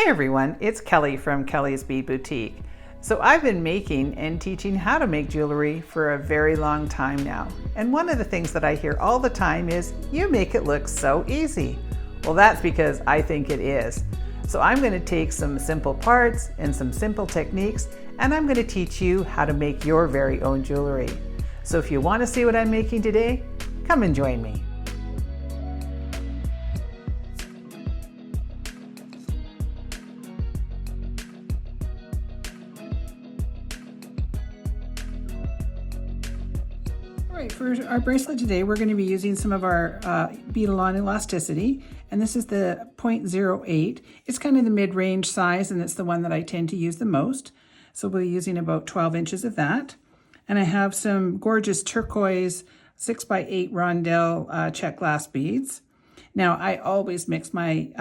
Hi everyone, it's Kelly from Kellie's Bead Boutique. So I've been making and teaching how to make jewelry for a very long time now. And one of the things that I hear all the time is, you make it look so easy. Well, that's because I think it is. So I'm going to take some simple parts and some simple techniques, and I'm going to teach you how to make your very own jewelry. So if you want to see what I'm making today, come and join me. For our bracelet today, we're going to be using some of our bead-along elasticity, and this is the 0.08. It's kind of the mid-range size, and it's the one that I tend to use the most. So we'll be using about 12 inches of that. And I have some gorgeous turquoise 6x8 rondelle Czech glass beads. Now, I always mix my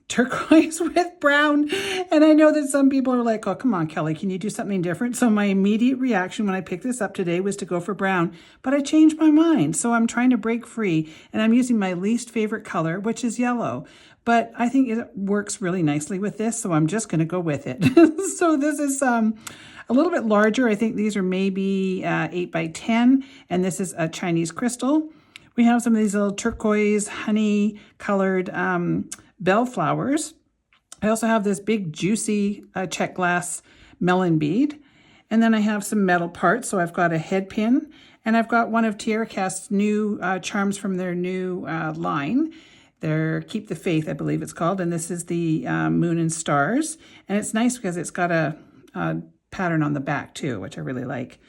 turquoise with brown, and I know that some people are like, oh, come on, Kelly, can you do something different? So my immediate reaction when I picked this up today was to go for brown, but I changed my mind. So I'm trying to break free, and I'm using my least favorite color, which is yellow. But I think it works really nicely with this, so I'm just going to go with it. So this is a little bit larger. I think these are maybe 8x10, and this is a Chinese crystal. We have some of these little turquoise, honey-colored bell flowers. I also have this big, juicy Czech glass melon bead. And then I have some metal parts. So I've got a head pin, and I've got one of TierraCast's new charms from their new line. They're Keep the Faith, I believe it's called. And this is the moon and stars. And it's nice because it's got a pattern on the back too, which I really like.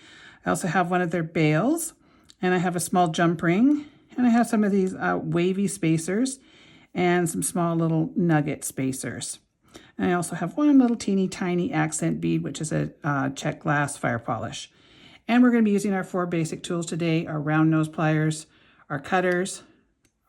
I also have one of their bails, and I have a small jump ring. And I have some of these wavy spacers and some small little nugget spacers. And I also have one little teeny tiny accent bead, which is a Czech glass fire polish. And we're going to be using our 4 basic tools today: our round nose pliers, our cutters,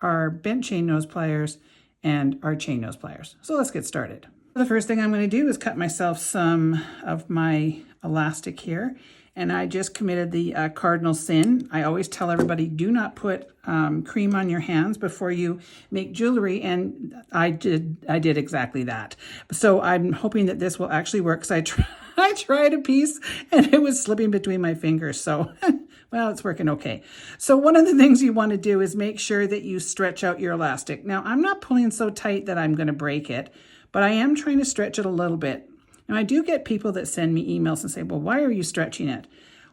our bent chain nose pliers, and our chain nose pliers. So let's get started. The first thing I'm going to do is cut myself some of my elastic here. And I just committed the cardinal sin. I always tell everybody, do not put cream on your hands before you make jewelry, and I did exactly that. So I'm hoping that this will actually work, because I tried a piece and it was slipping between my fingers. So, well, it's working okay. So one of the things you want to do is make sure that you stretch out your elastic. Now, I'm not pulling so tight that I'm going to break it, but I am trying to stretch it a little bit. Now, I do get people that send me emails and say, well, why are you stretching it?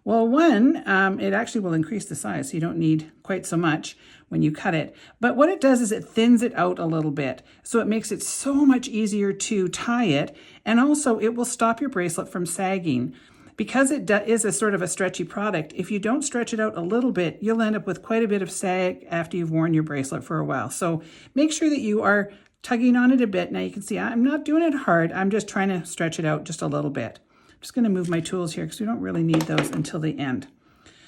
Well, one, it actually will increase the size, so you don't need quite so much when you cut it. But what it does is it thins it out a little bit, so it makes it so much easier to tie it, and also it will stop your bracelet from sagging. Because it is a sort of a stretchy product, if you don't stretch it out a little bit, you'll end up with quite a bit of sag after you've worn your bracelet for a while. So make sure that you are tugging on it a bit. Now you can see I'm not doing it hard. I'm just trying to stretch it out just a little bit. I'm just going to move my tools here because we don't really need those until the end.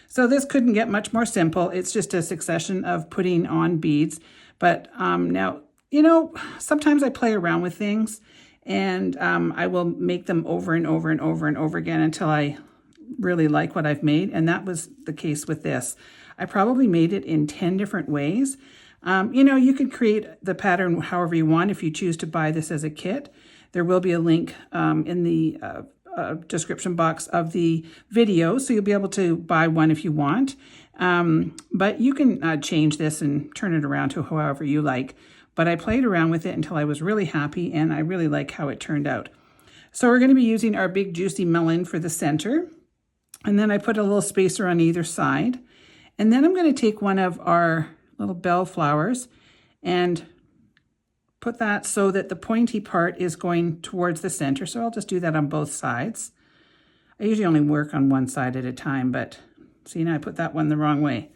So this couldn't get much more simple. It's just a succession of putting on beads. But now, sometimes I play around with things, and I will make them over and over and over and over again until I really like what I've made. And that was the case with this. I probably made it in 10 different ways. You can create the pattern however you want if you choose to buy this as a kit. There will be a link in the description box of the video, so you'll be able to buy one if you want. But you can change this and turn it around to however you like. But I played around with it until I was really happy, and I really like how it turned out. So we're going to be using our big juicy melon for the center. And then I put a little spacer on either side. And then I'm going to take one of our little bell flowers and put that so that the pointy part is going towards the center. So I'll just do that on both sides. I usually only work on one side at a time, but see, now I put that one the wrong way.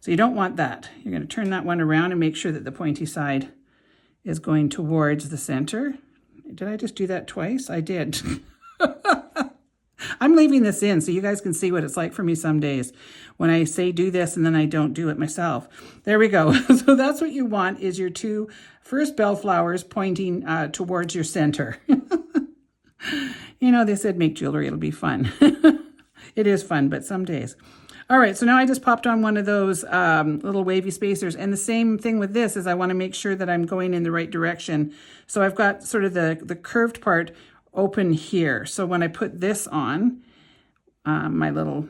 So you don't want that. You're going to turn that one around and make sure that the pointy side is going towards the center. Did I just do that twice? I did. I'm leaving this in so you guys can see what it's like for me some days when I say do this and then I don't do it myself. There we go. So that's what you want, is your 2 first bell flowers pointing towards your center. They said make jewelry, it'll be fun. It is fun, but some days. All right, so now I just popped on one of those little wavy spacers. And the same thing with this is I want to make sure that I'm going in the right direction. So I've got sort of the curved part open here. So when I put this on, my little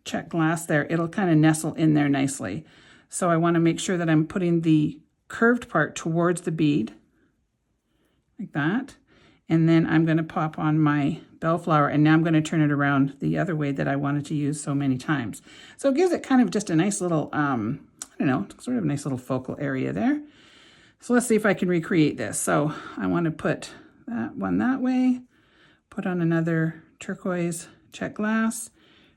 Czech glass there, it'll kind of nestle in there nicely. So I want to make sure that I'm putting the curved part towards the bead, like that. And then I'm going to pop on my bellflower, and now I'm going to turn it around the other way that I wanted to use so many times. So it gives it kind of just a nice little, I don't know, sort of a nice little focal area there. So let's see if I can recreate this. So I want to put that one that way, put on another turquoise Czech glass,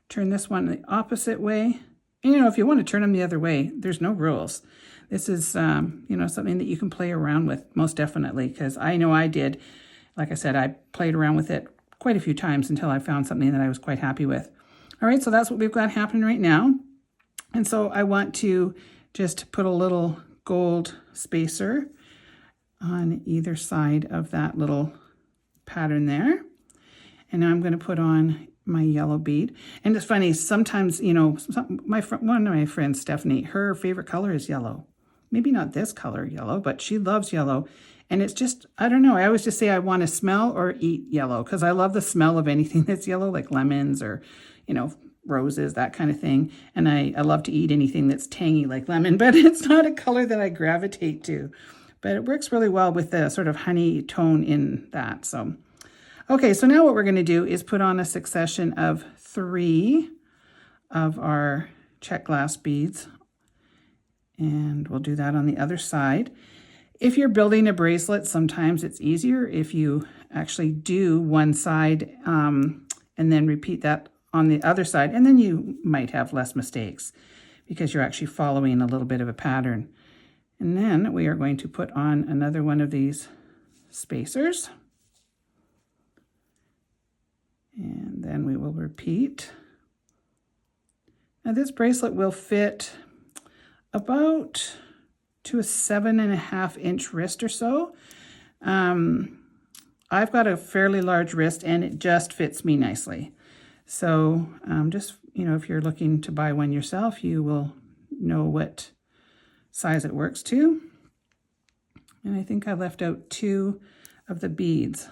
turn this one the opposite way. And, you know, if you want to turn them the other way, there's no rules. This is, you know, something that you can play around with, most definitely, because I know I did. Like I said, I played around with it quite a few times until I found something that I was quite happy with. All right, so that's what we've got happening right now. And so I want to just put a little gold spacer on either side of that little pattern there. And now I'm going to put on my yellow bead. And it's funny, sometimes, you know, one of my friends, Stephanie, her favorite color is yellow. Maybe not this color, yellow, but she loves yellow. And it's just, I don't know, I always just say I want to smell or eat yellow because I love the smell of anything that's yellow, like lemons or, you know, roses, that kind of thing. And I love to eat anything that's tangy like lemon, but it's not a color that I gravitate to. But it works really well with the sort of honey tone in that. So, okay, so now what we're going to do is put on a succession of 3 of our Czech glass beads. And we'll do that on the other side. If you're building a bracelet, sometimes it's easier if you actually do one side and then repeat that on the other side, and then you might have less mistakes because you're actually following a little bit of a pattern. And then we are going to put on another one of these spacers. And then we will repeat. Now this bracelet will fit about to a 7.5 inch wrist or so. I've got a fairly large wrist and it just fits me nicely. So just, you know, if you're looking to buy one yourself, you will know what size it works to. And I think I left out 2 of the beads.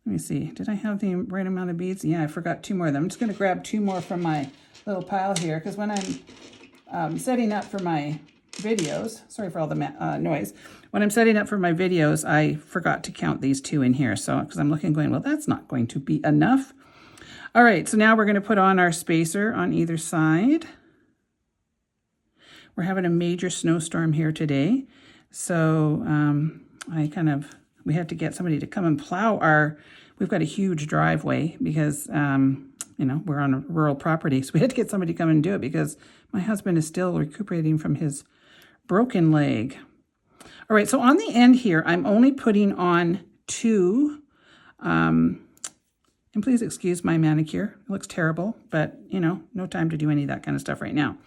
Let me see, did I have the right amount of beads? Yeah, I forgot 2 more of them. I'm just gonna grab 2 more from my little pile here because when I'm setting up for my videos, sorry for all the noise. When I'm setting up for my videos, I forgot to count these 2 in here. So, because I'm looking going, well, that's not going to be enough. All right, so now we're going to put on our spacer on either side. We're having a major snowstorm here today. So we had to get somebody to come and plow we've got a huge driveway because, you know, we're on a rural property. So we had to get somebody to come and do it because my husband is still recuperating from his broken leg. All right, so on the end here, I'm only putting on 2, and please excuse my manicure. It looks terrible, but, you know, no time to do any of that kind of stuff right now.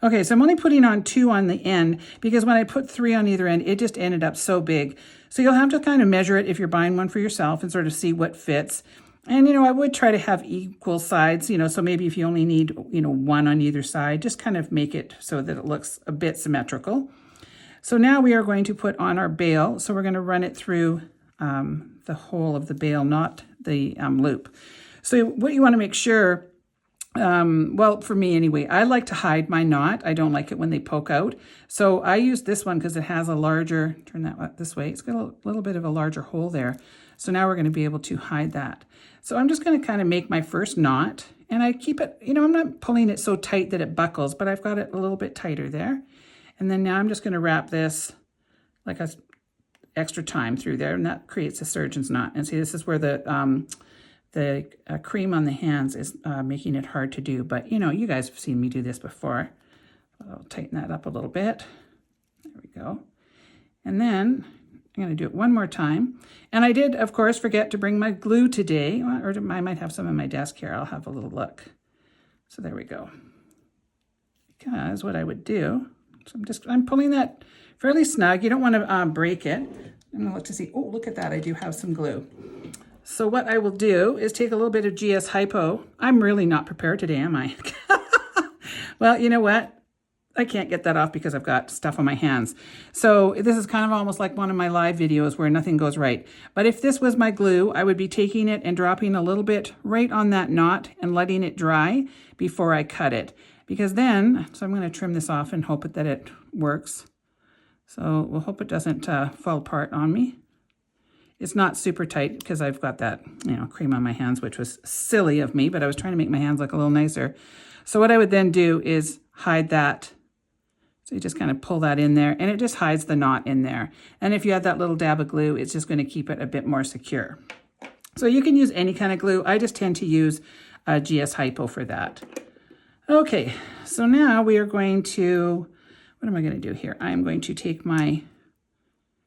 Okay, so I'm only putting on 2 on the end because when I put 3 on either end, it just ended up so big. So you'll have to kind of measure it if you're buying one for yourself and sort of see what fits. And, you know, I would try to have equal sides, you know, so maybe if you only need, you know, 1 on either side, just kind of make it so that it looks a bit symmetrical. So now we are going to put on our bail. So we're going to run it through the whole of the bail, not the loop. So what you want to make sure, well, for me anyway, I like to hide my knot. I don't like it when they poke out. So I use this one because it has a larger, turn that this way, it's got a little bit of a larger hole there. So now we're going to be able to hide that. So I'm just going to kind of make my first knot, and I keep it, you know, I'm not pulling it so tight that it buckles, but I've got it a little bit tighter there. And then now I'm just going to wrap this like a extra time through there, and that creates a surgeon's knot. And see, this is where the cream on the hands is making it hard to do. But, you know, you guys have seen me do this before. I'll tighten that up a little bit. There we go. And then I'm going to do it one more time. And I did, of course, forget to bring my glue today, or I might have some in my desk here. I'll have a little look. So there we go. Because what I would do, so I'm pulling that fairly snug. You don't want to break it. I'm going to look to see, oh, look at that. I do have some glue. So what I will do is take a little bit of GS Hypo. I'm really not prepared today, am I? Well, you know what? I can't get that off because I've got stuff on my hands. So this is kind of almost like one of my live videos where nothing goes right. But if this was my glue, I would be taking it and dropping a little bit right on that knot and letting it dry before I cut it. Because then, so I'm going to trim this off and hope that it works. So we'll hope it doesn't fall apart on me. It's not super tight because I've got that, cream on my hands, which was silly of me, but I was trying to make my hands look a little nicer. So what I would then do is hide that. So you just kind of pull that in there and it just hides the knot in there. And if you add that little dab of glue, it's just going to keep it a bit more secure. So you can use any kind of glue. I just tend to use GS Hypo for that. Okay, so now we are going to, what am I going to do here? I'm going to take my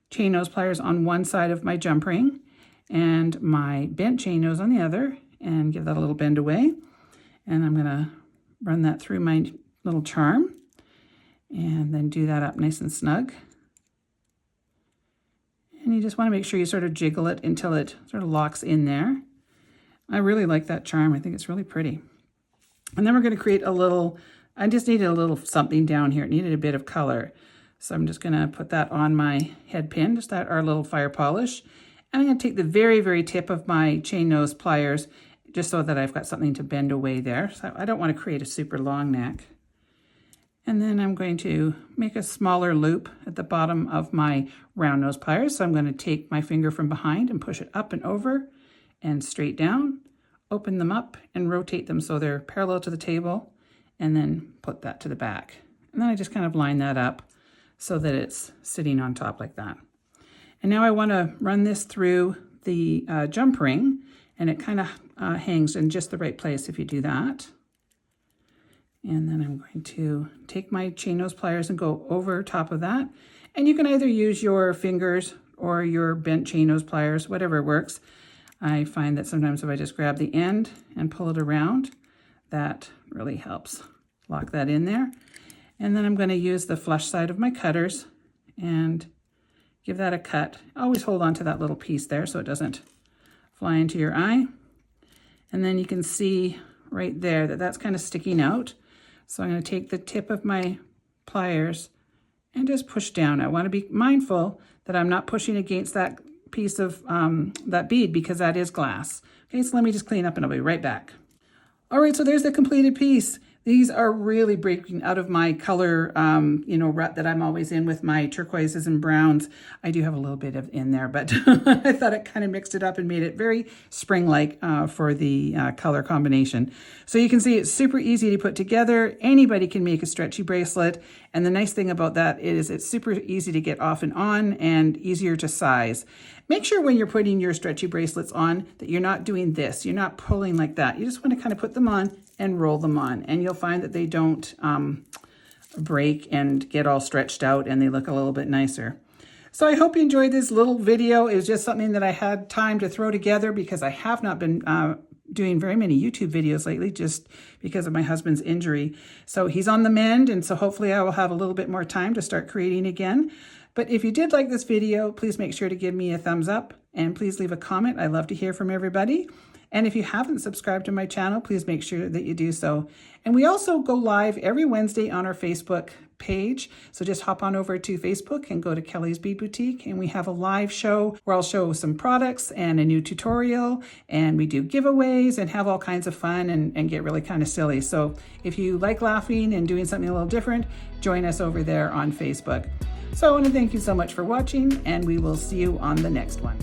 chain nose pliers on one side of my jump ring and my bent chain nose on the other and give that a little bend away. And I'm going to run that through my little charm. And then do that up nice and snug. And you just want to make sure you sort of jiggle it until it sort of locks in there. I really like that charm. I think it's really pretty. And then we're going to create a little, I just needed a little something down here. It needed a bit of color. So I'm just going to put that on my head pin, just that our little fire polish. And I'm going to take the very, very tip of my chain nose pliers, just so that I've got something to bend away there. So I don't want to create a super long neck. And then I'm going to make a smaller loop at the bottom of my round nose pliers. So I'm going to take my finger from behind and push it up and over and straight down, open them up and rotate them so they're parallel to the table, and then put that to the back. And then I just kind of line that up so that it's sitting on top like that. And now I want to run this through the jump ring, and it kind of hangs in just the right place if you do that. And then I'm going to take my chain nose pliers and go over top of that. And you can either use your fingers or your bent chain nose pliers, whatever works. I find that sometimes if I just grab the end and pull it around, that really helps lock that in there. And then I'm going to use the flush side of my cutters and give that a cut. Always hold on to that little piece there so it doesn't fly into your eye. And then you can see right there that that's kind of sticking out. So I'm going to take the tip of my pliers and just push down. I want to be mindful that I'm not pushing against that piece of that bead because that is glass. Okay, so let me just clean up and I'll be right back. All right, so there's the completed piece. These are really breaking out of my color, rut that I'm always in with my turquoises and browns. I do have a little bit of in there, but I thought it kind of mixed it up and made it very spring-like for the color combination. So you can see it's super easy to put together. Anybody can make a stretchy bracelet. And the nice thing about that is it's super easy to get off and on and easier to size. Make sure when you're putting your stretchy bracelets on that you're not doing this. You're not pulling like that. You just want to kind of put them on and roll them on. And you'll find that they don't break and get all stretched out and they look a little bit nicer. So I hope you enjoyed this little video. It was just something that I had time to throw together because I have not been doing very many YouTube videos lately just because of my husband's injury. So he's on the mend, and so hopefully I will have a little bit more time to start creating again. But if you did like this video, please make sure to give me a thumbs up and please leave a comment. I love to hear from everybody. And if you haven't subscribed to my channel, please make sure that you do so. And we also go live every Wednesday on our Facebook page. So just hop on over to Facebook and go to Kellie's Bead Boutique. And we have a live show where I'll show some products and a new tutorial. And we do giveaways and have all kinds of fun and get really kind of silly. So if you like laughing and doing something a little different, join us over there on Facebook. So I want to thank you so much for watching, and we will see you on the next one.